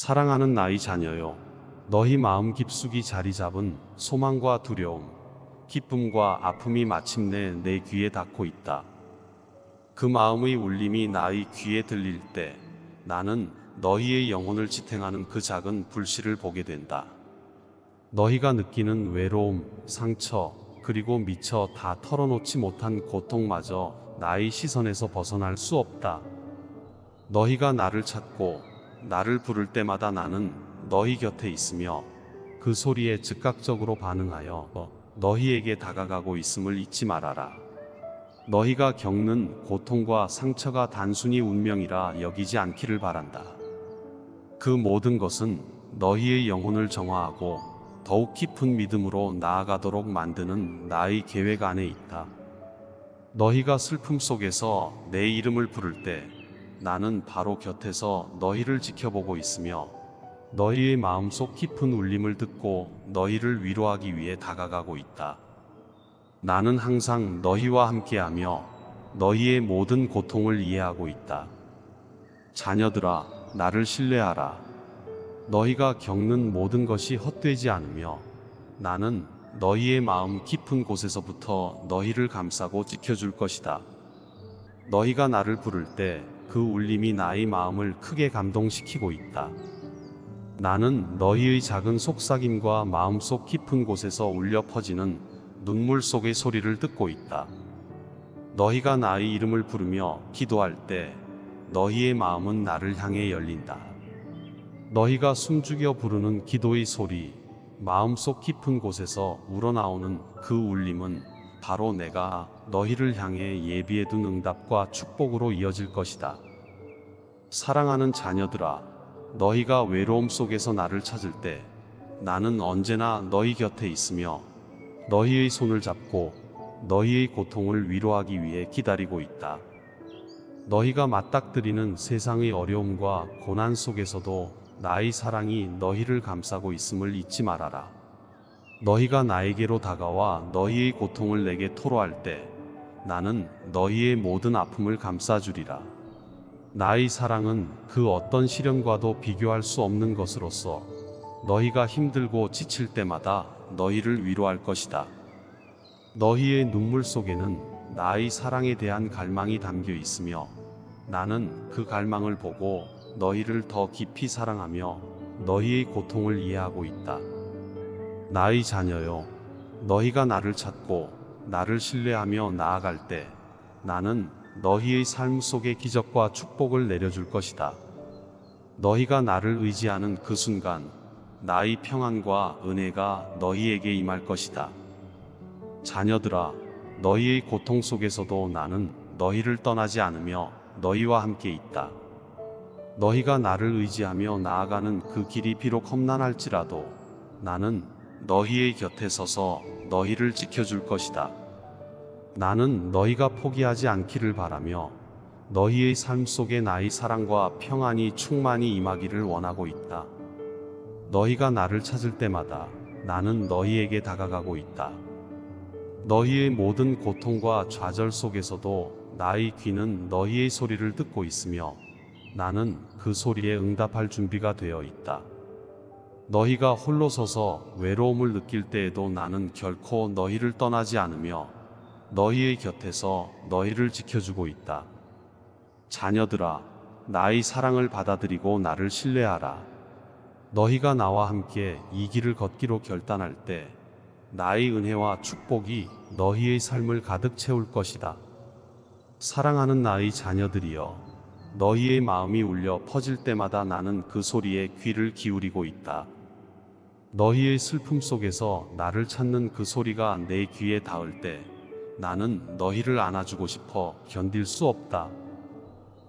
사랑하는 나의 자녀여, 너희 마음 깊숙이 자리 잡은 소망과 두려움, 기쁨과 아픔이 마침내 내 귀에 닿고 있다. 그 마음의 울림이 나의 귀에 들릴 때 나는 너희의 영혼을 지탱하는 그 작은 불씨를 보게 된다. 너희가 느끼는 외로움, 상처, 그리고 미처 다 털어놓지 못한 고통마저 나의 시선에서 벗어날 수 없다. 너희가 나를 찾고 나를 부를 때마다 나는 너희 곁에 있으며 그 소리에 즉각적으로 반응하여 너희에게 다가가고 있음을 잊지 말아라. 너희가 겪는 고통과 상처가 단순히 운명이라 여기지 않기를 바란다. 그 모든 것은 너희의 영혼을 정화하고 더욱 깊은 믿음으로 나아가도록 만드는 나의 계획 안에 있다. 너희가 슬픔 속에서 내 이름을 부를 때 나는 바로 곁에서 너희를 지켜보고 있으며 너희의 마음속 깊은 울림을 듣고 너희를 위로하기 위해 다가가고 있다. 나는 항상 너희와 함께하며 너희의 모든 고통을 이해하고 있다. 자녀들아, 나를 신뢰하라. 너희가 겪는 모든 것이 헛되지 않으며 나는 너희의 마음 깊은 곳에서부터 너희를 감싸고 지켜줄 것이다. 너희가 나를 부를 때 그 울림이 나의 마음을 크게 감동시키고 있다. 나는 너희의 작은 속삭임과 마음속 깊은 곳에서 울려 퍼지는 눈물 속의 소리를 듣고 있다. 너희가 나의 이름을 부르며 기도할 때 너희의 마음은 나를 향해 열린다. 너희가 숨죽여 부르는 기도의 소리, 마음속 깊은 곳에서 우러나오는 그 울림은 바로 내가 너희를 향해 예비해둔 응답과 축복으로 이어질 것이다. 사랑하는 자녀들아, 너희가 외로움 속에서 나를 찾을 때 나는 언제나 너희 곁에 있으며 너희의 손을 잡고 너희의 고통을 위로하기 위해 기다리고 있다. 너희가 맞닥뜨리는 세상의 어려움과 고난 속에서도 나의 사랑이 너희를 감싸고 있음을 잊지 말아라. 너희가 나에게로 다가와 너희의 고통을 내게 토로할 때 나는 너희의 모든 아픔을 감싸주리라. 나의 사랑은 그 어떤 시련과도 비교할 수 없는 것으로서 너희가 힘들고 지칠 때마다 너희를 위로할 것이다. 너희의 눈물 속에는 나의 사랑에 대한 갈망이 담겨 있으며 나는 그 갈망을 보고 너희를 더 깊이 사랑하며 너희의 고통을 이해하고 있다. 나의 자녀여, 너희가 나를 찾고 나를 신뢰하며 나아갈 때 나는 너희의 삶 속에 기적과 축복을 내려줄 것이다. 너희가 나를 의지하는 그 순간 나의 평안과 은혜가 너희에게 임할 것이다. 자녀들아, 너희의 고통 속에서도 나는 너희를 떠나지 않으며 너희와 함께 있다. 너희가 나를 의지하며 나아가는 그 길이 비록 험난할지라도 나는 너희의 곁에 서서 너희를 지켜줄 것이다. 나는 너희가 포기하지 않기를 바라며 너희의 삶 속에 나의 사랑과 평안이 충만히 임하기를 원하고 있다. 너희가 나를 찾을 때마다 나는 너희에게 다가가고 있다. 너희의 모든 고통과 좌절 속에서도 나의 귀는 너희의 소리를 듣고 있으며 나는 그 소리에 응답할 준비가 되어 있다. 너희가 홀로 서서 외로움을 느낄 때에도 나는 결코 너희를 떠나지 않으며 너희의 곁에서 너희를 지켜주고 있다. 자녀들아, 나의 사랑을 받아들이고 나를 신뢰하라. 너희가 나와 함께 이 길을 걷기로 결단할 때 나의 은혜와 축복이 너희의 삶을 가득 채울 것이다. 사랑하는 나의 자녀들이여, 너희의 마음이 울려 퍼질 때마다 나는 그 소리에 귀를 기울이고 있다. 너희의 슬픔 속에서 나를 찾는 그 소리가 내 귀에 닿을 때 나는 너희를 안아주고 싶어 견딜 수 없다.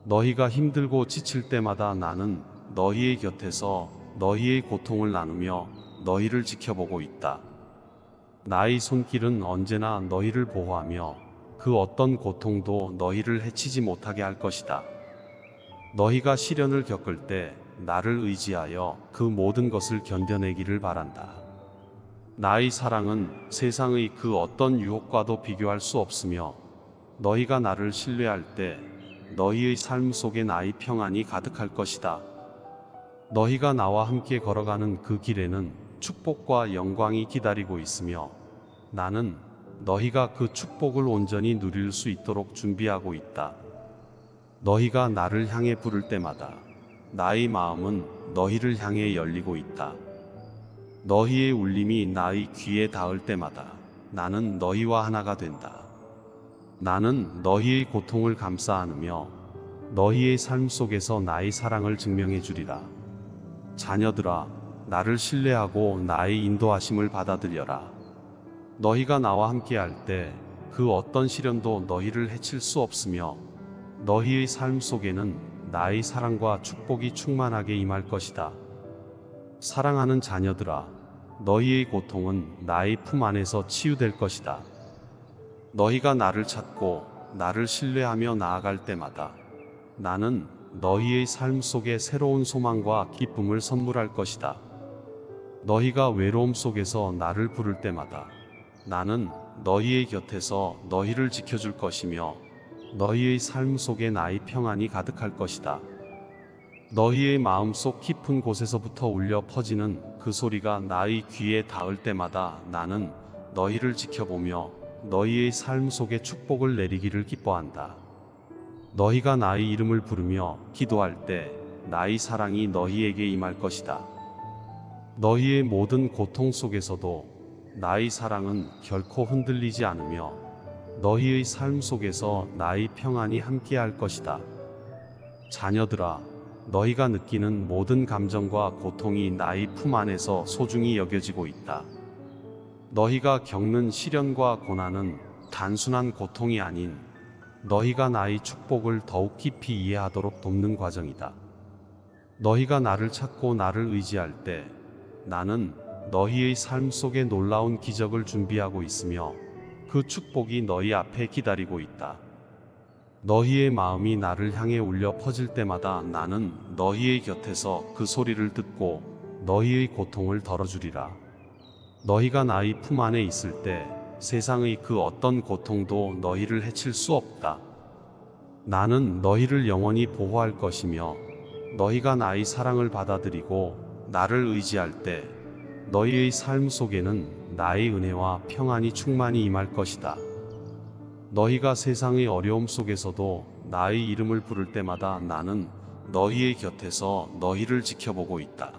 너희가 힘들고 지칠 때마다 나는 너희의 곁에서 너희의 고통을 나누며 너희를 지켜보고 있다. 나의 손길은 언제나 너희를 보호하며 그 어떤 고통도 너희를 해치지 못하게 할 것이다. 너희가 시련을 겪을 때 나를 의지하여 그 모든 것을 견뎌내기를 바란다. 나의 사랑은 세상의 그 어떤 유혹과도 비교할 수 없으며 너희가 나를 신뢰할 때 너희의 삶 속에 나의 평안이 가득할 것이다. 너희가 나와 함께 걸어가는 그 길에는 축복과 영광이 기다리고 있으며 나는 너희가 그 축복을 온전히 누릴 수 있도록 준비하고 있다. 너희가 나를 향해 부를 때마다 나의 마음은 너희를 향해 열리고 있다. 너희의 울림이 나의 귀에 닿을 때마다 나는 너희와 하나가 된다. 나는 너희의 고통을 감싸 안으며 너희의 삶 속에서 나의 사랑을 증명해 주리라. 자녀들아, 나를 신뢰하고 나의 인도하심을 받아들여라. 너희가 나와 함께 할 때 그 어떤 시련도 너희를 해칠 수 없으며 너희의 삶 속에는 나의 사랑과 축복이 충만하게 임할 것이다. 사랑하는 자녀들아, 너희의 고통은 나의 품 안에서 치유될 것이다. 너희가 나를 찾고 나를 신뢰하며 나아갈 때마다 나는 너희의 삶 속에 새로운 소망과 기쁨을 선물할 것이다. 너희가 외로움 속에서 나를 부를 때마다 나는 너희의 곁에서 너희를 지켜줄 것이며 너희의 삶 속에 나의 평안이 가득할 것이다. 너희의 마음속 깊은 곳에서부터 울려 퍼지는 그 소리가 나의 귀에 닿을 때마다 나는 너희를 지켜보며 너희의 삶 속에 축복을 내리기를 기뻐한다. 너희가 나의 이름을 부르며 기도할 때 나의 사랑이 너희에게 임할 것이다. 너희의 모든 고통 속에서도 나의 사랑은 결코 흔들리지 않으며 너희의 삶 속에서 나의 평안이 함께할 것이다. 자녀들아, 너희가 느끼는 모든 감정과 고통이 나의 품 안에서 소중히 여겨지고 있다. 너희가 겪는 시련과 고난은 단순한 고통이 아닌 너희가 나의 축복을 더욱 깊이 이해하도록 돕는 과정이다. 너희가 나를 찾고 나를 의지할 때 나는 너희의 삶 속에 놀라운 기적을 준비하고 있으며 그 축복이 너희 앞에 기다리고 있다. 너희의 마음이 나를 향해 울려 퍼질 때마다 나는 너희의 곁에서 그 소리를 듣고 너희의 고통을 덜어주리라. 너희가 나의 품 안에 있을 때 세상의 그 어떤 고통도 너희를 해칠 수 없다. 나는 너희를 영원히 보호할 것이며 너희가 나의 사랑을 받아들이고 나를 의지할 때 너희의 삶 속에는 나의 은혜와 평안이 충만히 임할 것이다. 너희가 세상의 어려움 속에서도 나의 이름을 부를 때마다 나는 너희의 곁에서 너희를 지켜보고 있다.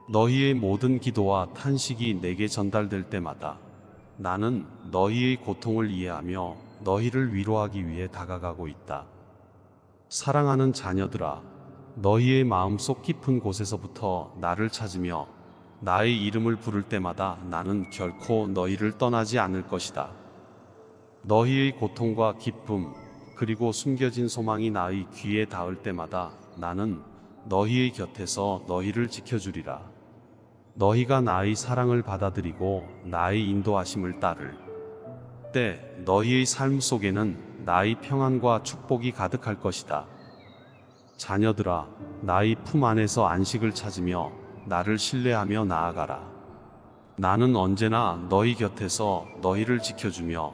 너희의 모든 기도와 탄식이 내게 전달될 때마다 나는 너희의 고통을 이해하며 너희를 위로하기 위해 다가가고 있다. 사랑하는 자녀들아, 너희의 마음속 깊은 곳에서부터 나를 찾으며 나의 이름을 부를 때마다 나는 결코 너희를 떠나지 않을 것이다. 너희의 고통과 기쁨, 그리고 숨겨진 소망이 나의 귀에 닿을 때마다 나는 너희의 곁에서 너희를 지켜주리라. 너희가 나의 사랑을 받아들이고 나의 인도하심을 따를 때 너희의 삶 속에는 나의 평안과 축복이 가득할 것이다. 자녀들아, 나의 품 안에서 안식을 찾으며 나를 신뢰하며 나아가라. 나는 언제나 너희 곁에서 너희를 지켜주며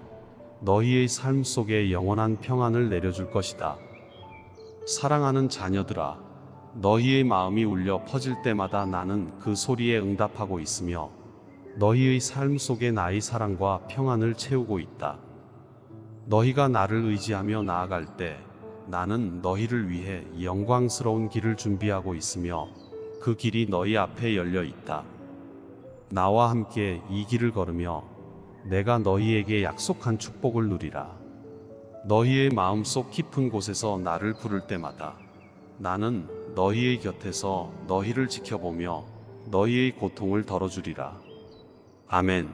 너희의 삶 속에 영원한 평안을 내려줄 것이다. 사랑하는 자녀들아, 너희의 마음이 울려 퍼질 때마다 나는 그 소리에 응답하고 있으며 너희의 삶 속에 나의 사랑과 평안을 채우고 있다. 너희가 나를 의지하며 나아갈 때 나는 너희를 위해 영광스러운 길을 준비하고 있으며 그 길이 너희 앞에 열려 있다. 나와 함께 이 길을 걸으며 내가 너희에게 약속한 축복을 누리라. 너희의 마음속 깊은 곳에서 나를 부를 때마다 나는 너희의 곁에서 너희를 지켜보며 너희의 고통을 덜어주리라. 아멘.